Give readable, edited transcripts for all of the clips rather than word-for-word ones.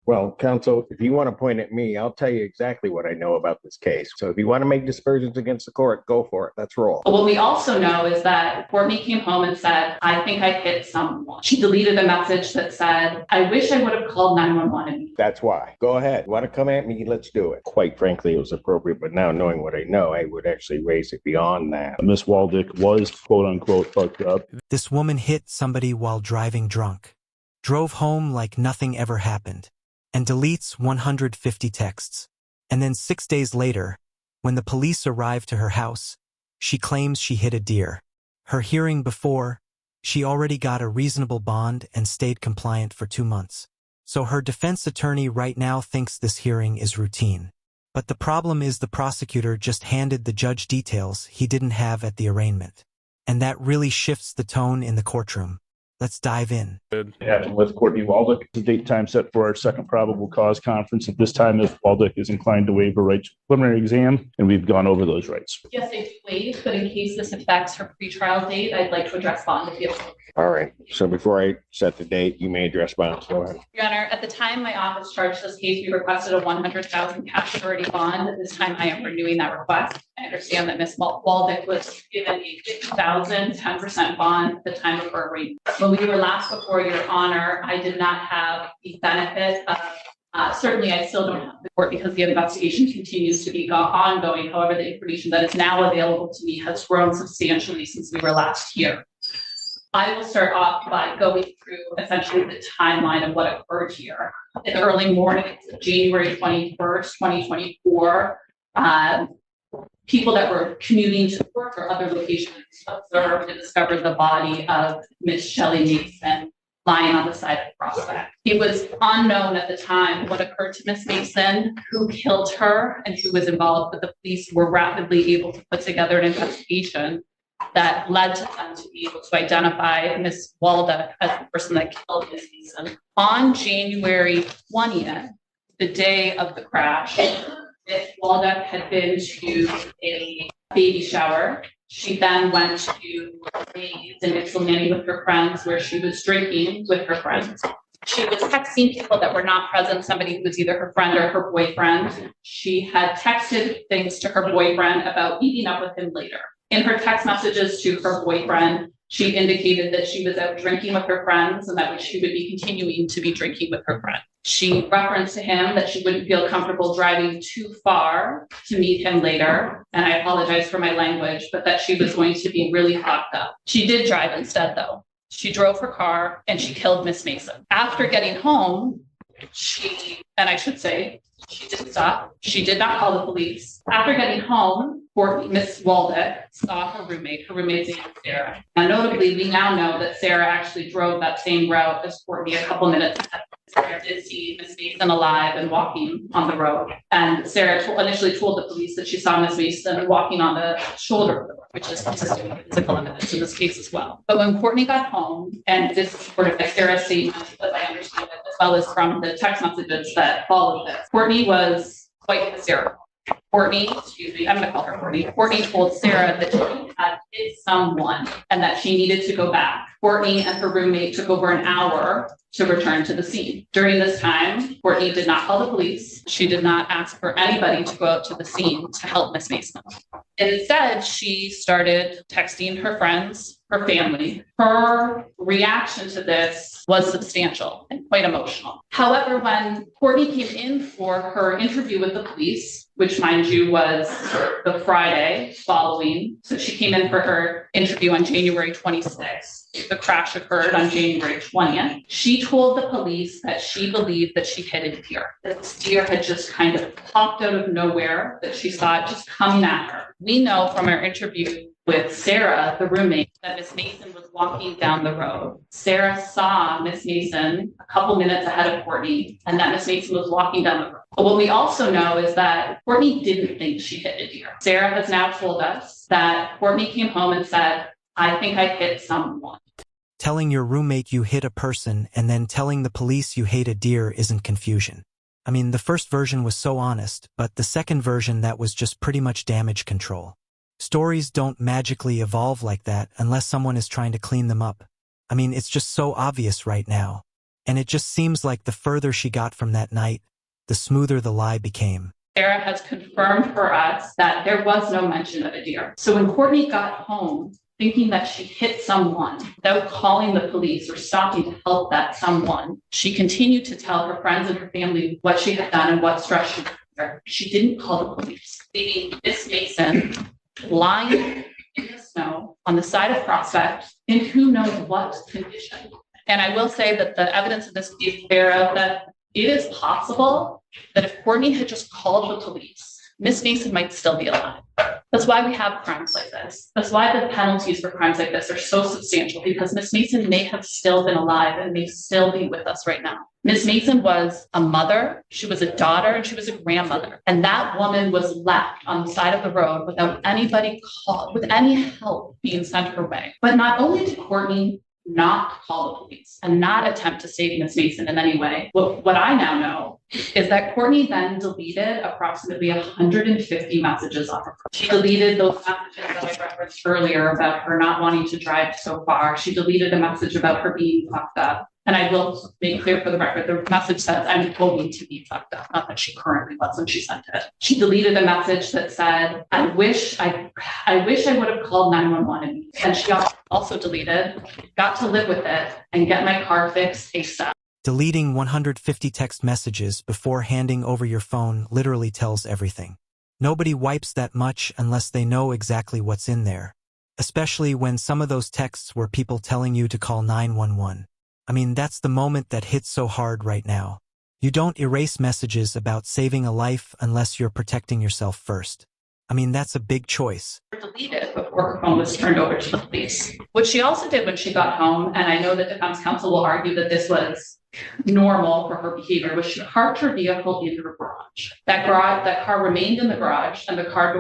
Well, counsel, if you want to point at me, I'll tell you exactly what I know about this case. So if you want to make dispersions against the court, go for it. Let's roll. But what we also know is that Courtney came home and said, I think I hit someone. She deleted a message that said, I wish I would have called 911. That's why. Go ahead. Want to come at me? Let's do it. Quite frankly, it was appropriate, but now knowing what I know, I would actually raise it beyond that. Miss Waldick was quote unquote fucked up. This woman hit somebody while driving drunk, drove home like nothing ever happened, and deletes 150 texts. And then 6 days later, when the police arrive to her house, she claims she hit a deer. Her hearing before, she already got a reasonable bond and stayed compliant for 2 months. So her defense attorney right now thinks this hearing is routine. But the problem is the prosecutor just handed the judge details he didn't have at the arraignment. And that really shifts the tone in the courtroom. Let's dive in. Happened with Courtney Waldick. The date time set for our second probable cause conference. At this time, if Waldick is inclined to waive her right to preliminary exam, and we've gone over those rights. Yes, I do waive, but in case this affects her pretrial date, I'd like to address bond if you have. All right. So before I set the date, you may address bonds. Go ahead. Your Honor, at the time my office charged this case, we requested a $100,000 cash surety bond. At this time, I am renewing that request. I understand that Ms. Waldick was given a $50,000, 10% bond at the time of her arraignment. When we were last before Your Honor, I did not have the benefit of certainly, I still don't have the court because the investigation continues to be ongoing. However, the information that is now available to me has grown substantially since we were last here. I will start off by going through essentially the timeline of what occurred here. In the early morning of January 21st, 2024, people that were commuting to work or other locations observed and discovered the body of Miss Shelley Mason lying on the side of Prospect. It was unknown at the time what occurred to Miss Mason, who killed her, and who was involved, but the police were rapidly able to put together an investigation that led to them to be able to identify Miss Waldick as the person that killed Miss Mason. On January 20th, the day of the crash, Miss Waldick had been to a baby shower. She then went to Ray's in Ypsilanti with her friends, where she was drinking with her friends. She was texting people that were not present, somebody who was either her friend or her boyfriend. She had texted things to her boyfriend about meeting up with him later. In her text messages to her boyfriend, she indicated that she was out drinking with her friends and that she would be continuing to be drinking with her friends. She referenced to him that she wouldn't feel comfortable driving too far to meet him later. And I apologize for my language, but that she was going to be really hopped up. She did drive instead, though. She drove her car and she killed Miss Mason. After getting home, she didn't stop. She did not call the police. After getting home, Miss Waldick saw her roommate. Her roommate's name was Sarah. Now, notably, we now know that Sarah actually drove that same route as Courtney a couple minutes ahead. Sarah did see Miss Mason alive and walking on the road. And Sarah initially told the police that she saw Miss Mason walking on the shoulder of the road, which is consistent with physical evidence in this case as well. But when Courtney got home, and this is sort of like Sarah's statement, as I understand it, as well as from the text messages that followed this, Courtney was quite hysterical. I'm going to call her Courtney. Courtney told Sarah that she had hit someone and that she needed to go back. Courtney and her roommate took over an hour to return to the scene. During this time, Courtney did not call the police. She did not ask for anybody to go out to the scene to help Miss Mason. Instead, she started texting her friends, her family. Her reaction to this was substantial and quite emotional. However, when Courtney came in for her interview with the police, which mind you was the Friday following, so she came in for her interview on January 26th. The crash occurred on January 20th. She told the police that she believed that she hit a deer. This deer had just kind of popped out of nowhere, that she saw it just coming at her. We know from our interview with Sarah, the roommate, that Miss Mason was walking down the road. Sarah saw Miss Mason a couple minutes ahead of Courtney, and that Miss Mason was walking down the road. But what we also know is that Courtney didn't think she hit a deer. Sarah has now told us that Courtney came home and said, I think I hit someone. Telling your roommate you hit a person and then telling the police you hate a deer isn't confusion. I mean, the first version was so honest, but the second version, that was just pretty much damage control. Stories don't magically evolve like that unless someone is trying to clean them up. I mean, it's just so obvious right now. And it just seems like the further she got from that night, the smoother the lie became. Sarah has confirmed for us that there was no mention of a deer. So when Courtney got home, thinking that she hit someone without calling the police or stopping to help that someone, she continued to tell her friends and her family what she had done and what stress she was under. She didn't call the police, leaving Miss Mason lying in the snow on the side of Prospect in who knows what condition. And I will say that the evidence of this case, Sarah, that it is possible that if Courtney had just called the police, Miss Mason might still be alive. That's why we have crimes like this. That's why the penalties for crimes like this are so substantial, because Miss Mason may have still been alive and may still be with us right now. Miss Mason was a mother, she was a daughter, and she was a grandmother. And that woman was left on the side of the road without anybody with any help being sent her way. But not only did Courtney not call the police and not attempt to save Miss Mason in any way. What I now know is that Courtney then deleted approximately 150 messages off her phone. She deleted those messages that I referenced earlier about her not wanting to drive so far. She deleted a message about her being fucked up. And I will make clear for the record, the message says, I'm going to be fucked up, not that she currently was when she sent it. She deleted a message that said, I wish I would have called 911. And she also deleted, got to live with it and get my car fixed ASAP. Deleting 150 text messages before handing over your phone literally tells everything. Nobody wipes that much unless they know exactly what's in there, especially when some of those texts were people telling you to call 911. I mean, that's the moment that hits so hard right now. You don't erase messages about saving a life unless you're protecting yourself first. I mean, that's a big choice. Deleted before her phone was turned over to the police. What she also did when she got home, and I know that defense counsel will argue that this was normal for her behavior, was she parked her vehicle in her garage. That car remained in the garage, and the garage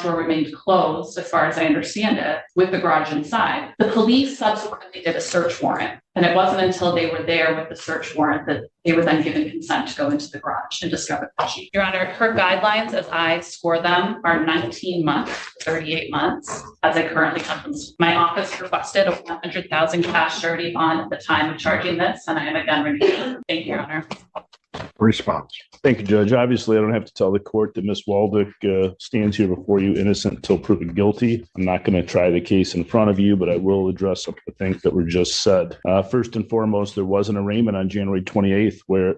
door remained closed, as far as I understand it, with the garage inside. The police subsequently did a search warrant, and it wasn't until they were there with the search warrant that they were then given consent to go into the garage and discover the sheet. Your Honor, her guidelines, as I score them, are 19 months, 38 months, as I currently have them. My office requested a $100,000 cash surety bond at the time of charging this, and I am again renewing. Thank you, Your Honor. Response. Thank you, Judge. Obviously, I don't have to tell the court that Ms. Waldick stands here before you innocent until proven guilty. I'm not going to try the case in front of you, but I will address some of the things that were just said. First and foremost, there was an arraignment on January 28th where,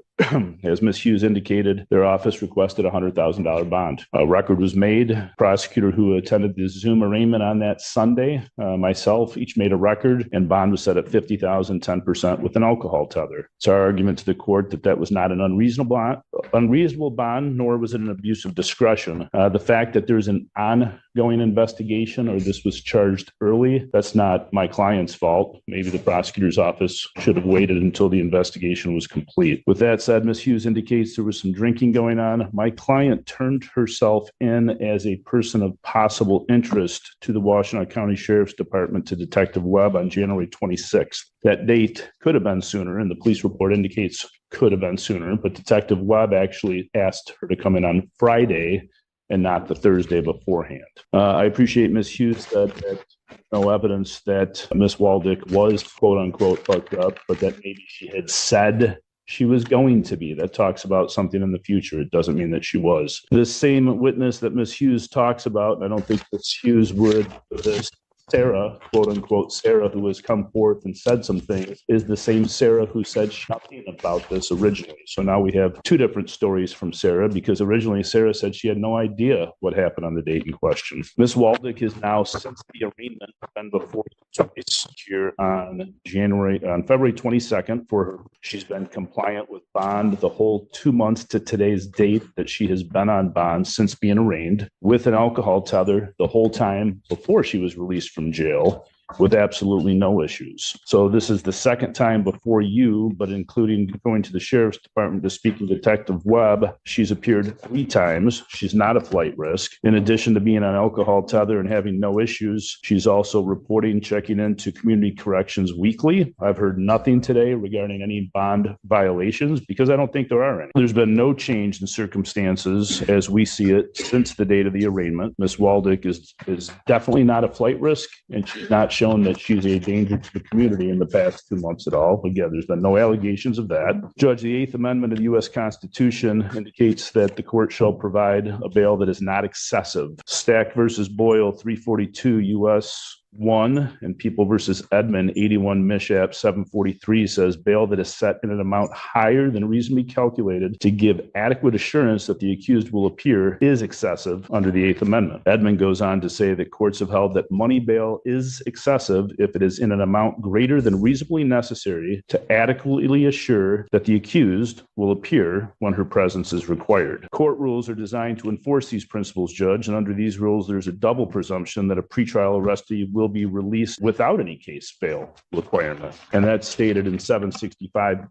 as Ms. Hughes indicated, their office requested a $100,000 bond. A record was made. Prosecutor who attended the Zoom arraignment on that Sunday, myself, each made a record, and bond was set at $50,000, 10% with an alcohol tether. It's our argument to the court that that was not an unreasonable bond, nor was it an abuse of discretion. The fact that there's an ongoing investigation or this was charged early, that's not my client's fault. Maybe the prosecutor's office should have waited until the investigation was complete. With that said, Ms. Hughes indicates there was some drinking going on. My client turned herself in as a person of possible interest to the Washtenaw County Sheriff's Department to Detective Webb on January 26th. That date could have been sooner, and the police report indicates could have been sooner, but Detective Webb actually asked her to come in on Friday and not the Thursday beforehand. I appreciate Ms. Hughes said that no evidence that Ms. Waldick was quote unquote fucked up, but that maybe she had said she was going to be. That talks about something in the future. It doesn't mean that she was. This same witness that Ms. Hughes talks about, and I don't think Ms. Hughes would, this Sarah, quote unquote, Sarah, who has come forth and said some things, is the same Sarah who said nothing about this originally. So now we have two different stories from Sarah, because originally Sarah said she had no idea what happened on the date in question. Ms. Waldick is now, since the arraignment, been before twice here on February 22nd for her. She's been compliant with bond the whole 2 months to today's date that she has been on bond since being arraigned, with an alcohol tether the whole time before she was released from jail, with absolutely no issues. So this is the second time before you, but including going to the Sheriff's Department to speak with Detective Webb, she's appeared 3 times. She's not a flight risk. In addition to being on alcohol tether and having no issues, she's also reporting, checking into community corrections weekly. I've heard nothing today regarding any bond violations because I don't think there are any. There's been no change in circumstances as we see it since the date of the arraignment. Ms. Waldick is definitely not a flight risk, and she's not shown that she's a danger to the community in the past 2 months at all. Again, there's been no allegations of that. Judge, the Eighth Amendment of the U.S. Constitution indicates that the court shall provide a bail that is not excessive. Stack versus Boyle, 342 U.S. 1 and People versus Edmond 81 Mishap 743 says bail that is set in an amount higher than reasonably calculated to give adequate assurance that the accused will appear is excessive under the Eighth Amendment. Edmond goes on to say that courts have held that money bail is excessive if it is in an amount greater than reasonably necessary to adequately assure that the accused will appear when her presence is required. Court rules are designed to enforce these principles, Judge, and under these rules there's a double presumption that a pretrial arrestee will be released without any case bail requirement. And that's stated in 765.6,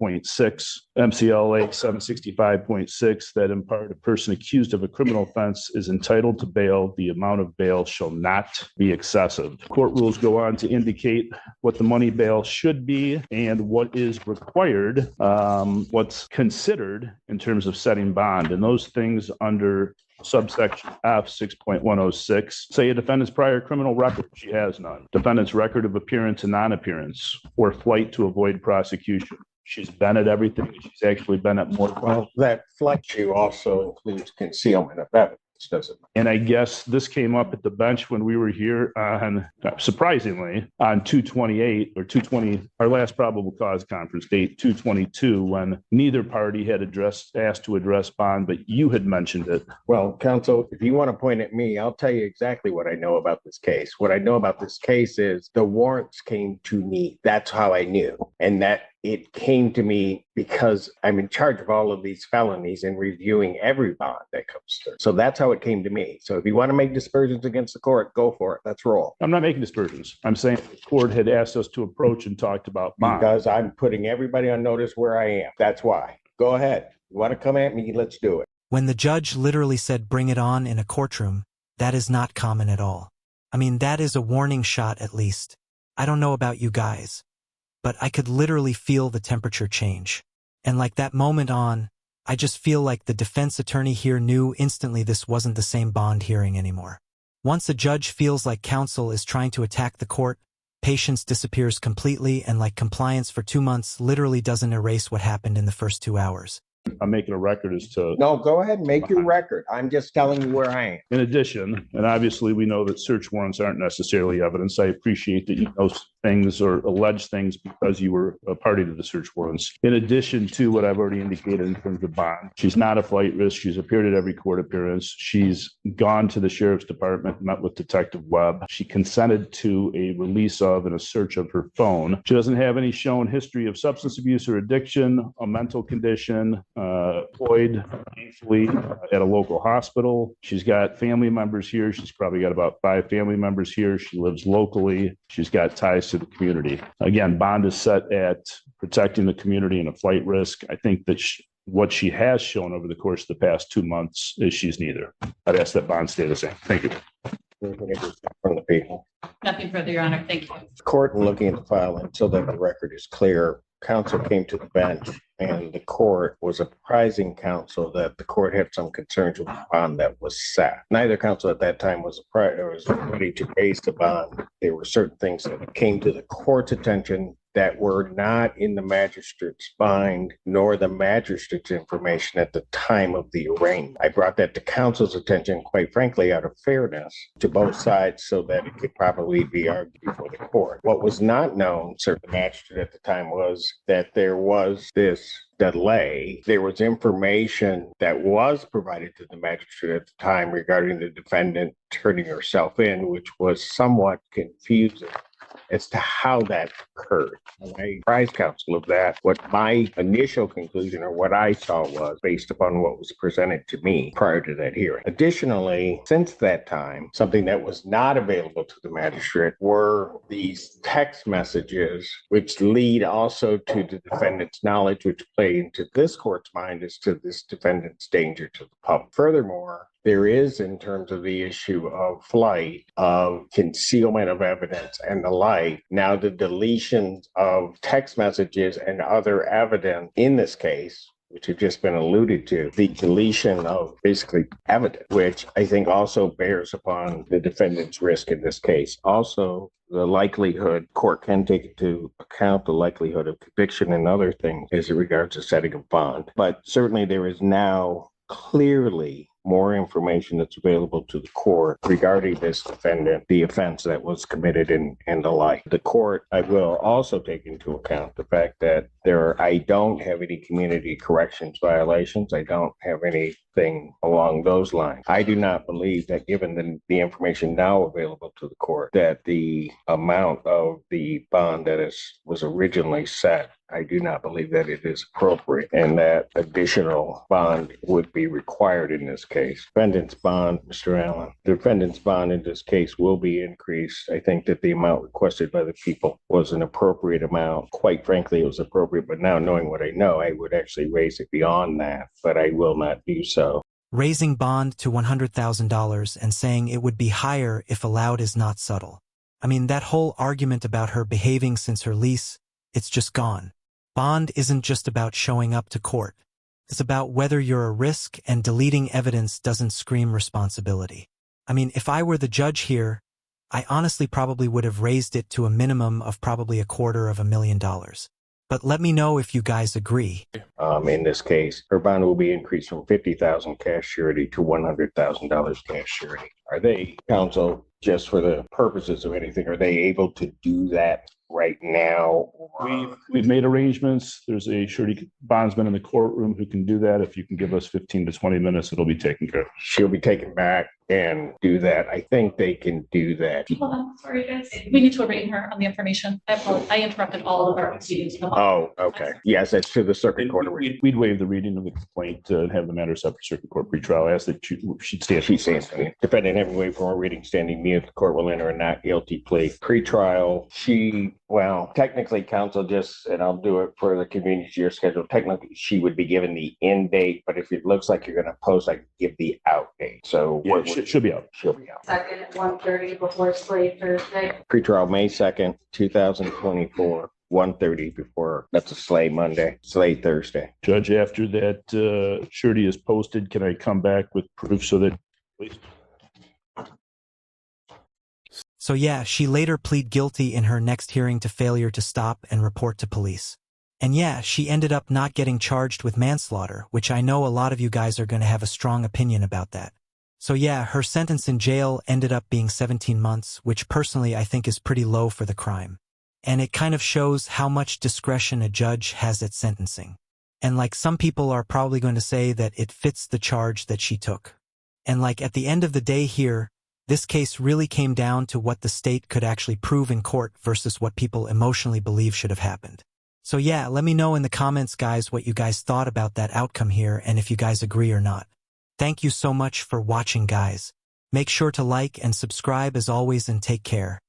MCLA 765.6, that in part a person accused of a criminal offense is entitled to bail. The amount of bail shall not be excessive. Court rules go on to indicate what the money bail should be and what is required, what's considered in terms of setting bond. And those things under subsection F 6.106 say a defendant's prior criminal record. She has none. Defendant's record of appearance and non-appearance or flight to avoid prosecution. She's been at everything. She's actually been at more. Well, that flight issue also includes concealment of evidence, doesn't it? And I guess this came up at the bench when we were here on, surprisingly, on 228 or 220, our last probable cause conference date, 222, when neither party had asked to address bond, but you had mentioned it. Well, counsel, if you want to point at me, I'll tell you exactly what I know about this case. What I know about this case is the warrants came to me. That's how I knew. And that it came to me because I'm in charge of all of these felonies and reviewing every bond that comes through. So that's how it came to me. So if you want to make dispersions against the court, go for it. Let's roll. I'm not making dispersions. I'm saying the court had asked us to approach and talked about bond. Because I'm putting everybody on notice where I am. That's why. Go ahead. You want to come at me? Let's do it. When the judge literally said bring it on in a courtroom, that is not common at all. I mean, that is a warning shot at least. I don't know about you guys, but I could literally feel the temperature change. And like that moment on, I just feel like the defense attorney here knew instantly this wasn't the same bond hearing anymore. Once a judge feels like counsel is trying to attack the court, patience disappears completely, and like compliance for 2 months literally doesn't erase what happened in the first 2 hours. I'm making a record as to. No, go ahead and make your record. I'm just telling you where I am. In addition, and obviously we know that search warrants aren't necessarily evidence. I appreciate that you know things or allege things because you were a party to the search warrants. In addition to what I've already indicated in terms of bond, she's not a flight risk. She's appeared at every court appearance. She's gone to the sheriff's department, met with Detective Webb. She consented to a release of and a search of her phone. She doesn't have any shown history of substance abuse or addiction, a mental condition, employed gainfully at a local hospital. She's got family members here. She's probably got about 5 family members here. She lives locally. She's got ties to the community. Again, bond is set at protecting the community and a flight risk. I think that what she has shown over the course of the past 2 months is she's neither. I'd ask that bond stay the same. Thank you. From the people. Nothing further, Your Honor. Thank you. Court and looking at the file until that the record is clear. Counsel came to the bench and the court was apprising counsel that the court had some concerns with the bond that was set. Neither counsel at that time was ready to raise the bond. There were certain things that came to the court's attention that were not in the magistrate's mind nor the magistrate's information at the time of the arraignment. I brought that to counsel's attention, quite frankly, out of fairness to both sides so that it could probably be argued before the court. What was not known, sir, the magistrate at the time, was that there was this delay. There was information that was provided to the magistrate at the time regarding the defendant turning herself in, which was somewhat confusing as to how that occurred. And I apprised counsel of that. What my initial conclusion or what I saw was based upon what was presented to me prior to that hearing. Additionally, since that time, something that was not available to the magistrate were these text messages, which lead also to the defendant's knowledge, which play into this court's mind as to this defendant's danger to the public. Furthermore, there is, in terms of the issue of flight, of concealment of evidence and the like, now the deletion of text messages and other evidence in this case, which had just been alluded to, the deletion of basically evidence, which I think also bears upon the defendant's risk in this case. Also, the likelihood, court can take into account the likelihood of conviction and other things as it regards to setting a bond. But certainly there is now clearly more information that's available to the court regarding this defendant, the offense that was committed and the like. The court, I will also take into account the fact that I don't have any community corrections violations. I don't have anything along those lines. I do not believe that given the information now available to the court, that the amount of the bond that was originally set, I do not believe that it is appropriate and that additional bond would be required in this case. Defendant's bond, Mr. Allen, the defendant's bond in this case will be increased. I think that the amount requested by the people was an appropriate amount. Quite frankly, it was appropriate, but now knowing what I know, I would actually raise it beyond that, but I will not do so. Raising bond to $100,000 and saying it would be higher if allowed is not subtle. I mean, that whole argument about her behaving since her lease, it's just gone. Bond isn't just about showing up to court. It's about whether you're a risk, and deleting evidence doesn't scream responsibility. I mean, if I were the judge here, I honestly probably would have raised it to a minimum of probably $250,000. But let me know if you guys agree. In this case, her bond will be increased from $50,000 cash surety to $100,000 cash surety. Are they, counsel, just for the purposes of anything, are they able to do that right now? We've made arrangements. There's a surety bondsman in the courtroom who can do that. If you can give us 15 to 20 minutes, it'll be taken care of. She'll be taken back and do that. I think they can do that. Hold on, sorry guys. We need to arraign her on the information. I apologize. I interrupted all of our proceedings. Oh, okay. Yes, that's to the circuit court. We'd waive the reading of the complaint and have the matter set for circuit court pretrial. I asked that she'd stand. She stands. Defendant having waived from a reading standing mute, the court will enter a not guilty plea. Pretrial, technically counsel and I'll do it for the convenience of your schedule. Technically, she would be given the end date, but if it looks like you're going to post, I can give the out date. So yeah, she'll be out. She'll be out. Second at 1:30 before slate Thursday. Pretrial May 2nd, 2024. 1:30 before, that's a Slay Monday, Slay Thursday. Judge, after that surety is posted, can I come back with proof so that, please? So yeah, she later plead guilty in her next hearing to failure to stop and report to police. And yeah, she ended up not getting charged with manslaughter, which I know a lot of you guys are going to have a strong opinion about that. So yeah, her sentence in jail ended up being 17 months, which personally I think is pretty low for the crime. And it kind of shows how much discretion a judge has at sentencing. And like, some people are probably going to say that it fits the charge that she took. And like, at the end of the day here, this case really came down to what the state could actually prove in court versus what people emotionally believe should have happened. So yeah, let me know in the comments, guys, what you guys thought about that outcome here and if you guys agree or not. Thank you so much for watching, guys. Make sure to like and subscribe as always, and take care.